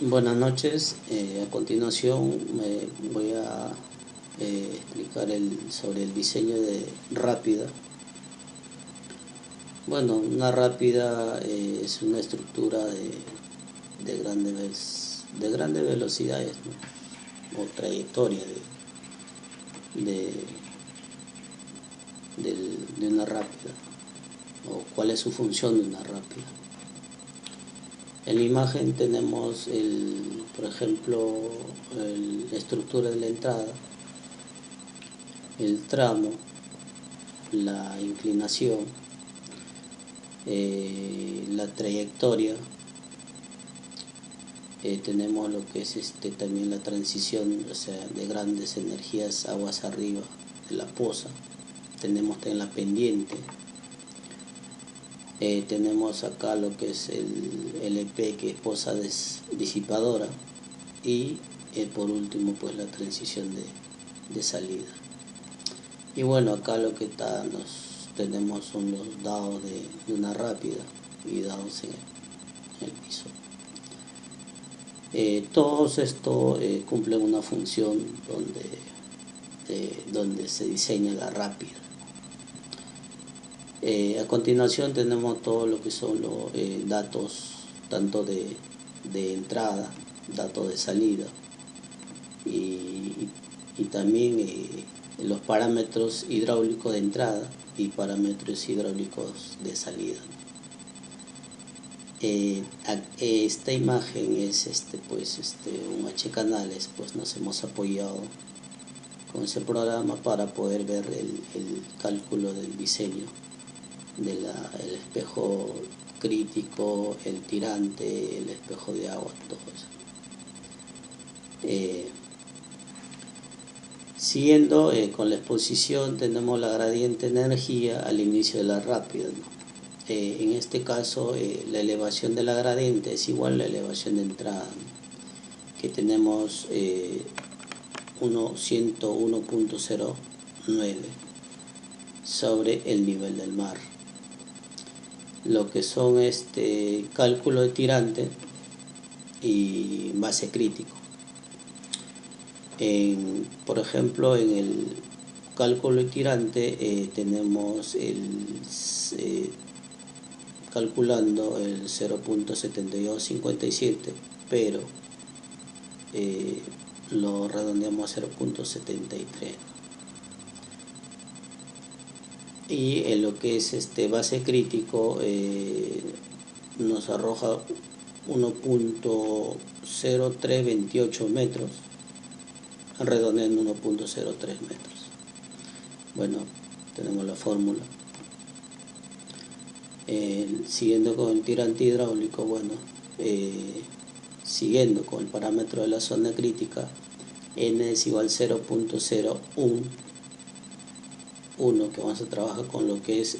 Buenas noches. A continuación voy a explicar sobre el diseño de rápida. Bueno, una rápida es una estructura de grandes velocidades, ¿no? O trayectoria de, de una rápida, o cuál es su función de una rápida. En la imagen tenemos, por ejemplo, la estructura de la entrada, el tramo, la inclinación, la trayectoria. Tenemos lo que es también la transición, o sea, de grandes energías aguas arriba de la poza. Tenemos también la pendiente. Tenemos acá lo que es el LP, que es poza disipadora, y por último pues la transición de salida. Y bueno, acá lo que tenemos son los dados de una rápida y dados en el piso. Todos estos cumplen una función donde se diseña la rápida. A continuación tenemos todo lo que son los datos tanto de entrada, datos de salida, y también los parámetros hidráulicos de entrada y parámetros hidráulicos de salida. Esta imagen es un H-Canales, pues nos hemos apoyado con ese programa para poder ver el cálculo del diseño del espejo crítico, el tirante, el espejo de agua, todo eso. Siguiendo con la exposición, tenemos la gradiente de energía al inicio de la rápida, ¿no? En este caso, la elevación de la gradiente es igual a la elevación de entrada, ¿no? Que tenemos 101.09 sobre el nivel del mar. Lo que son cálculo de tirante y base crítico. Por ejemplo, en el cálculo de tirante tenemos calculando el 0.7257, pero lo redondeamos a 0.73. Y en lo que es base crítico nos arroja 1.0328 metros, redondeando 1.03 metros. Bueno, tenemos la fórmula. Siguiendo con el tirante hidráulico, bueno, siguiendo con el parámetro de la zona crítica, N es igual a 0.011, que vamos a trabajar con lo que es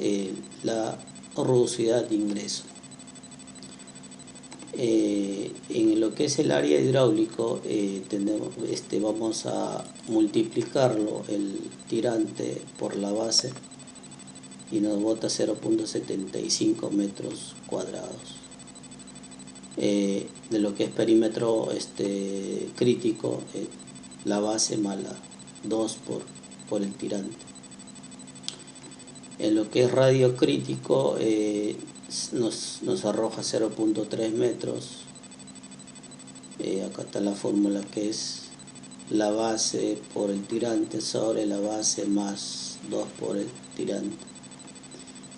la rugosidad de ingreso. En lo que es el área hidráulico, vamos a multiplicarlo, el tirante, por la base, y nos bota 0.75 metros cuadrados. De lo que es perímetro crítico, la base más la 2 por el tirante. En lo que es radio crítico, nos arroja 0.3 metros. Acá está la fórmula, que es la base por el tirante sobre la base más 2 por el tirante.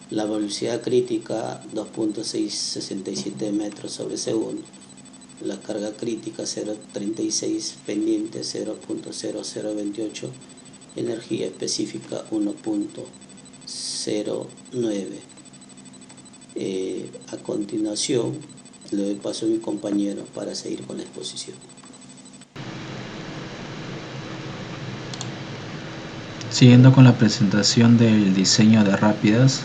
La velocidad crítica 2.667 metros sobre segundo. La carga crítica 0.36, pendiente 0.0028, energía específica 1.09. A continuación le doy paso a mi compañero para seguir con la exposición. Siguiendo con la presentación del diseño de rápidas,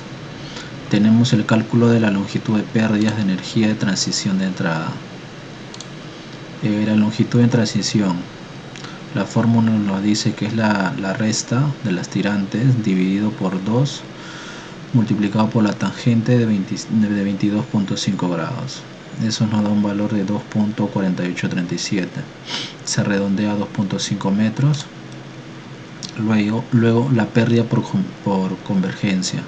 tenemos el cálculo de la longitud de pérdidas de energía de transición de entrada. La longitud de transición, la fórmula nos dice que es la resta de las tirantes dividido por 2 multiplicado por la tangente de 22.5 grados. Eso nos da un valor de 2.4837. Se redondea a 2.5 metros. Luego la pérdida por convergencia.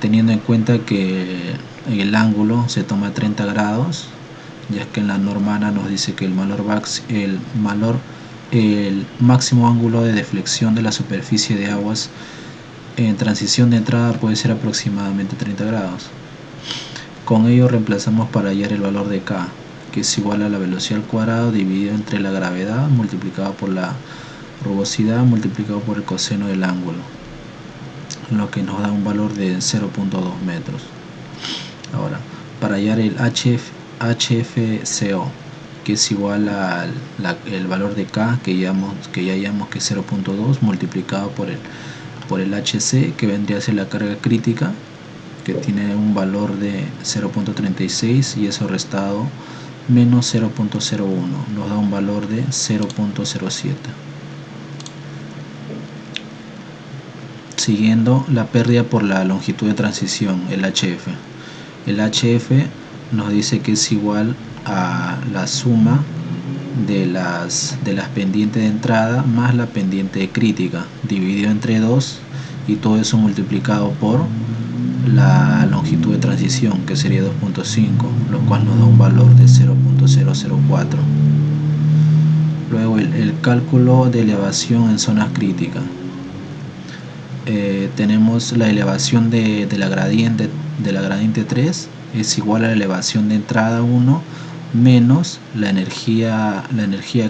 Teniendo en cuenta que el ángulo se toma 30 grados, ya que en la norma ANA nos dice que el máximo ángulo de deflexión de la superficie de aguas en transición de entrada puede ser aproximadamente 30 grados. Con ello reemplazamos para hallar el valor de K, que es igual a la velocidad al cuadrado dividido entre la gravedad multiplicado por la rugosidad multiplicado por el coseno del ángulo, lo que nos da un valor de 0.2 metros. Ahora, para hallar el HFCO, que es igual al el valor de K, que ya hallamos que es 0.2 multiplicado por el HC, que vendría a ser la carga crítica, que tiene un valor de 0.36, y eso restado menos 0.01 nos da un valor de 0.07. Siguiendo, la pérdida por la longitud de transición, el HF. El HF nos dice que es igual a la suma de las pendientes de entrada más la pendiente crítica, dividido entre 2, y todo eso multiplicado por la longitud de transición, que sería 2.5, lo cual nos da un valor de 0.004. Luego el cálculo de elevación en zonas críticas. Tenemos la elevación de la gradiente 3 es igual a la elevación de entrada 1 menos la energía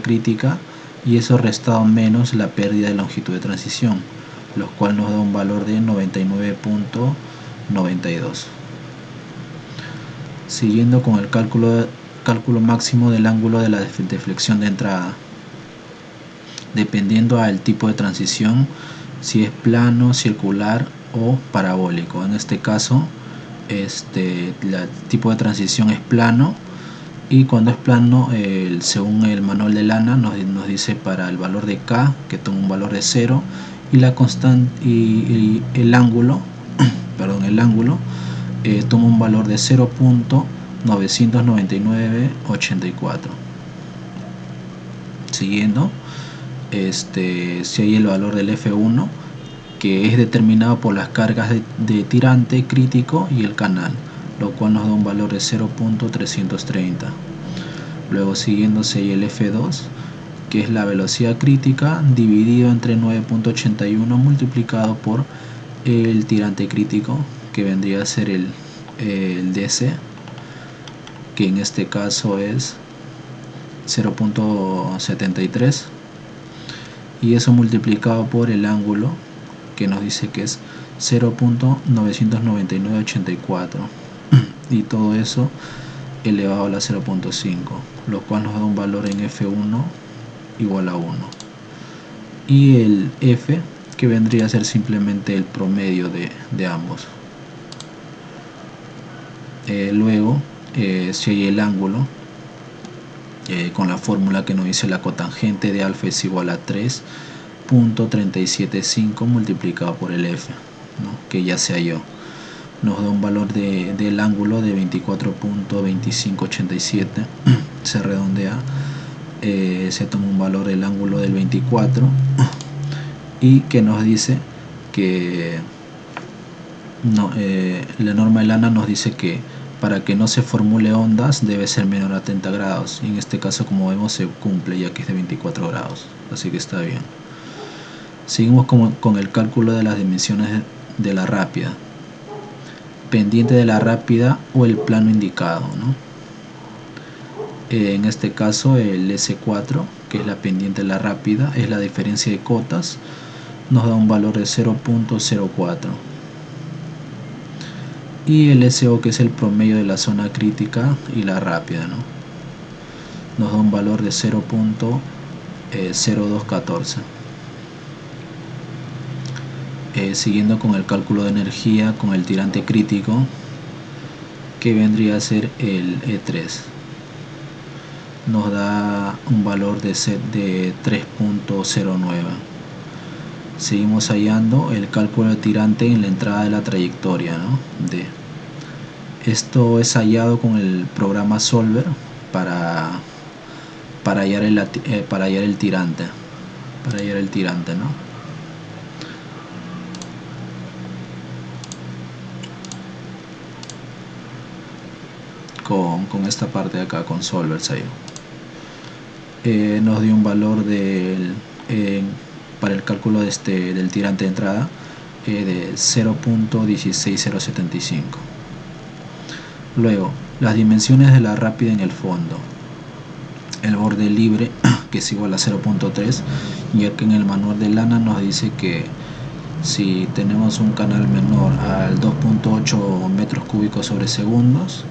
crítica, y eso restado menos la pérdida de longitud de transición, lo cual nos da un valor de 99.92. Siguiendo con el cálculo máximo del ángulo de la deflexión de entrada, dependiendo al tipo de transición, si es plano, circular o parabólico. En este caso, el tipo de transición es plano, y cuando es plano, según el manual de ANA nos dice para el valor de K, que toma un valor de 0, y la constante y el ángulo toma un valor de 0.99984. Siguiendo, si hay el valor del F1, que es determinado por las cargas de tirante crítico y el canal, lo cual nos da un valor de 0.330. Luego siguiendo se hay el F2, que es la velocidad crítica dividido entre 9.81 multiplicado por el tirante crítico, que vendría a ser el DC, que en este caso es 0.73, y eso multiplicado por el ángulo, que nos dice que es 0.99984, y todo eso elevado a la 0.5, lo cual nos da un valor en F1 igual a 1, y el F, que vendría a ser simplemente el promedio de ambos. Luego, si hay el ángulo, con la fórmula que nos dice la cotangente de alfa es igual a 3.375 multiplicado por el F, ¿no?, que ya se halló, nos da un valor del ángulo de 24.2587. Se redondea, se toma un valor del ángulo del 24, y que nos dice que la norma de ANA nos dice que para que no se formule ondas debe ser menor a 30 grados, y en este caso, como vemos, se cumple, ya que es de 24 grados, así que está bien. Seguimos con el cálculo de las dimensiones de la rápida, pendiente de la rápida o el plano indicado, ¿no? En este caso el S4, que es la pendiente de la rápida, es la diferencia de cotas, nos da un valor de 0.04, y el SO, que es el promedio de la zona crítica y la rápida, ¿no?, nos da un valor de 0.0214. Siguiendo con el cálculo de energía con el tirante crítico, que vendría a ser el E3, nos da un valor de 3.09. Seguimos hallando el cálculo de tirante en la entrada de la trayectoria, ¿no?, D. Esto es hallado con el programa Solver para hallar el tirante, ¿no? Con esta parte de acá, con Solver se halló. Nos dio un valor para el cálculo del tirante de entrada de 0.16075. Luego, las dimensiones de la rápida en el fondo. El borde libre, que es igual a 0.3, ya que en el manual de Lana nos dice que si tenemos un canal menor al 2.8 metros cúbicos sobre segundos,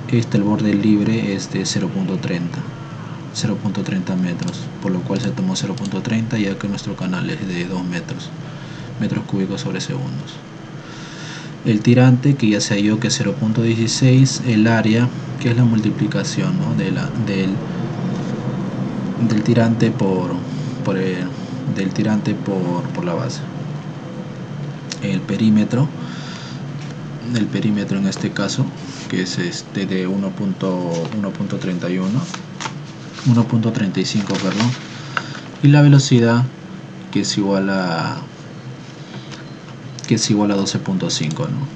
el borde libre es de 0.30 metros, por lo cual se tomó 0.30, ya que nuestro canal es de 2 metros cúbicos sobre segundos. El tirante, que ya se halló que es 0.16, el área, que es la multiplicación, ¿no? del tirante por la base. El perímetro en este caso, que es de 1.35, perdón, y la velocidad, que es igual a 12.5, ¿no?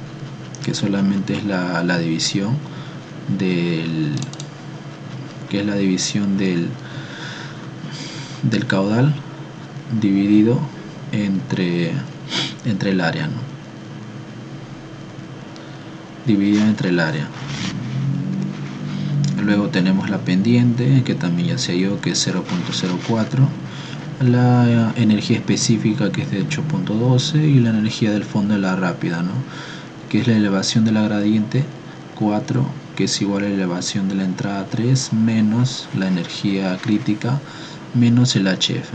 Que solamente es la división del caudal dividido entre el área, ¿no? Dividido entre el área. Luego tenemos la pendiente, que también ya se halló que es 0.04, la energía específica, que es de 8.12, y la energía del fondo de la rápida, ¿no? Que es la elevación de la gradiente 4, que es igual a la elevación de la entrada 3, menos la energía crítica, menos el HF,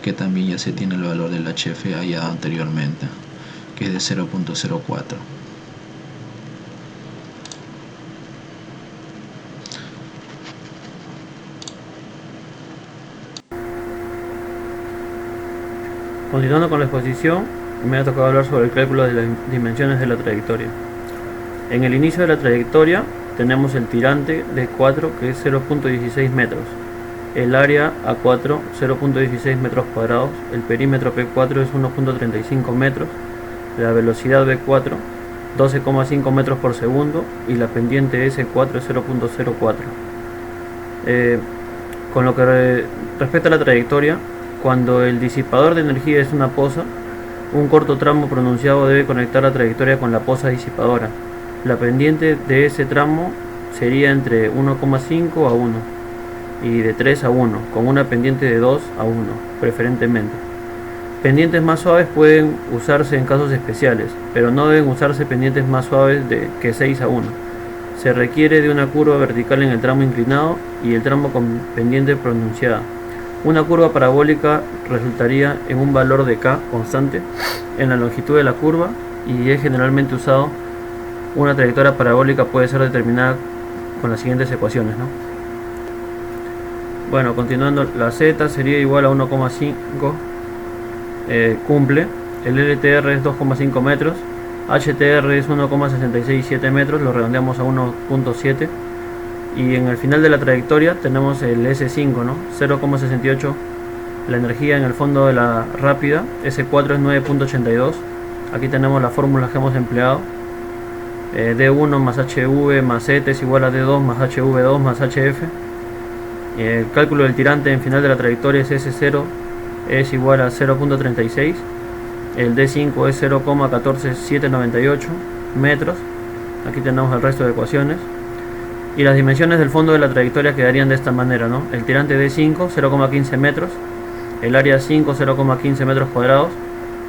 que también ya se tiene el valor del HF hallado anteriormente, que es de 0.04. Continuando con la exposición, me ha tocado hablar sobre el cálculo de las dimensiones de la trayectoria. En el inicio de la trayectoria tenemos el tirante D4, que es 0.16 metros, el área A4 0.16 metros cuadrados, el perímetro P4 es 1.35 metros, la velocidad V4 12,5 metros por segundo y la pendiente S4 es 0.04. Con lo que respecta a la trayectoria, cuando el disipador de energía es una posa, un corto tramo pronunciado debe conectar la trayectoria con la posa disipadora. La pendiente de ese tramo sería entre 1,5 a 1 y de 3 a 1, con una pendiente de 2 a 1, preferentemente. Pendientes más suaves pueden usarse en casos especiales, pero no deben usarse pendientes más suaves que 6 a 1. Se requiere de una curva vertical en el tramo inclinado y el tramo con pendiente pronunciada. Una curva parabólica resultaría en un valor de K constante en la longitud de la curva y es generalmente usado. Una trayectoria parabólica puede ser determinada con las siguientes ecuaciones, ¿no? Bueno, continuando, la Z sería igual a 1,5, cumple. El LTR es 2,5 metros, HTR es 1,667 metros, lo redondeamos a 1.7. Y en el final de la trayectoria tenemos el S5, ¿no? 0,68 la energía en el fondo de la rápida, S4 es 9.82. Aquí tenemos las fórmulas que hemos empleado. D1 más HV más Z es igual a D2 más HV2 más HF. El cálculo del tirante en final de la trayectoria es S0 es igual a 0.36. El D5 es 0,14798 metros. Aquí tenemos el resto de ecuaciones. Y las dimensiones del fondo de la trayectoria quedarían de esta manera, ¿no? El tirante D5, 0,15 metros, el área 5, 0,15 metros cuadrados,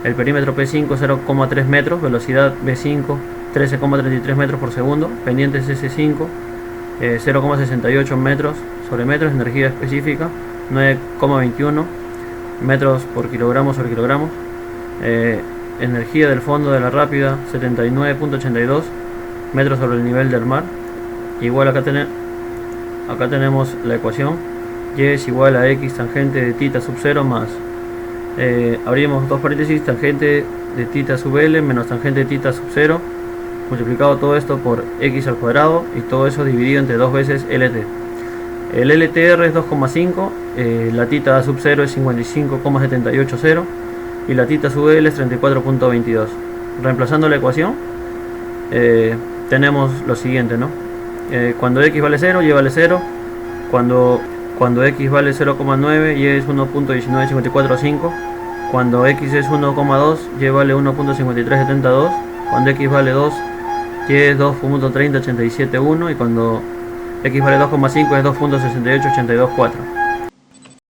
el perímetro P5, 0,3 metros, velocidad V5, 13,33 metros por segundo, pendientes S5, 0,68 metros sobre metros, energía específica, 9,21 metros por kilogramo sobre kilogramos, energía del fondo de la rápida, 79,82 metros sobre el nivel del mar. Igual acá tenemos la ecuación, y es igual a x tangente de θ sub 0 más, abrimos dos paréntesis, tangente de θ sub L menos tangente de θ sub 0, multiplicado todo esto por x al cuadrado y todo eso dividido entre 2 veces LT. El LTR es 2,5, la tita sub 0 es 55,780 y la tita sub L es 34,22. Reemplazando la ecuación, tenemos lo siguiente, ¿no? Cuando x vale 0, y vale 0. Cuando x vale 0,9, y es 1.19545. Cuando x es 1,2, y vale 1.5372. Cuando x vale 2, y es 2.30871. Y cuando x vale 2,5 es 2.68824.